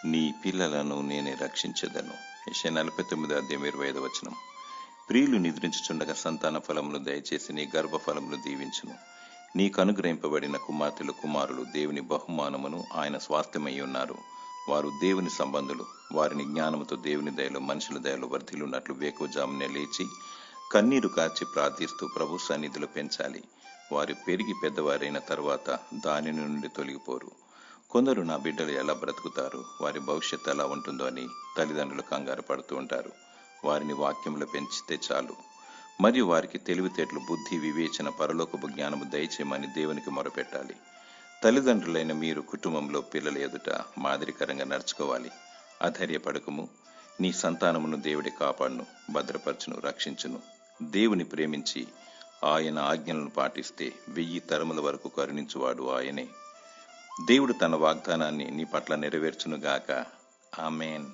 నీ పిల్లలను నేనే రక్షించదను. యెషయా 49:25. ప్రియులు నిద్రించుచుండగా సంతాన ఫలమును దయచేసి నీ గర్భఫలమును దీవించును. నీకు అనుగ్రహింపబడిన కుమార్తెలు కుమారులు దేవుని బహుమానమును ఆయన స్వాస్థ్యమై ఉన్నారు. వారు దేవుని సంబంధులు. వారిని జ్ఞానముతో దేవుని దయలో మనుషుల దయలో వర్ధిల్లున్నట్లు వేకువజామునే లేచి కన్నీరు కార్చి ప్రార్థిస్తూ ప్రభు సన్నిధిలో పెంచాలి. వారు పెరిగి పెద్దవారైన తరువాత దాని నుండి తొలగిపోరు. కొందరు నా బిడ్డలు ఎలా బ్రతుకుతారు, వారి భవిష్యత్తు ఎలా ఉంటుందో అని తల్లిదండ్రులు కంగారు పడుతూ ఉంటారు. వారిని వాక్యంలో పెంచితే చాలు. మరియు వారికి తెలివితేటలు, బుద్ధి, వివేచన, పరలోకపు జ్ఞానము దయచేయమని దేవునికి మొరపెట్టాలి. తల్లిదండ్రులైన మీరు కుటుంబంలో పిల్లల ఎదుట మాదిరికరంగా నడుచుకోవాలి. అధైర్యపడకము. నీ సంతానమును దేవుడి కాపాడును, భద్రపరచును, రక్షించును. దేవుని ప్రేమించి ఆయన ఆజ్ఞలను పాటిస్తే 1000 తరముల వరకు కరుణించువాడు ఆయనే. దేవుడు తన వాగ్దానాన్ని నీ పట్ల నెరవేర్చునుగాక. ఆమేన్.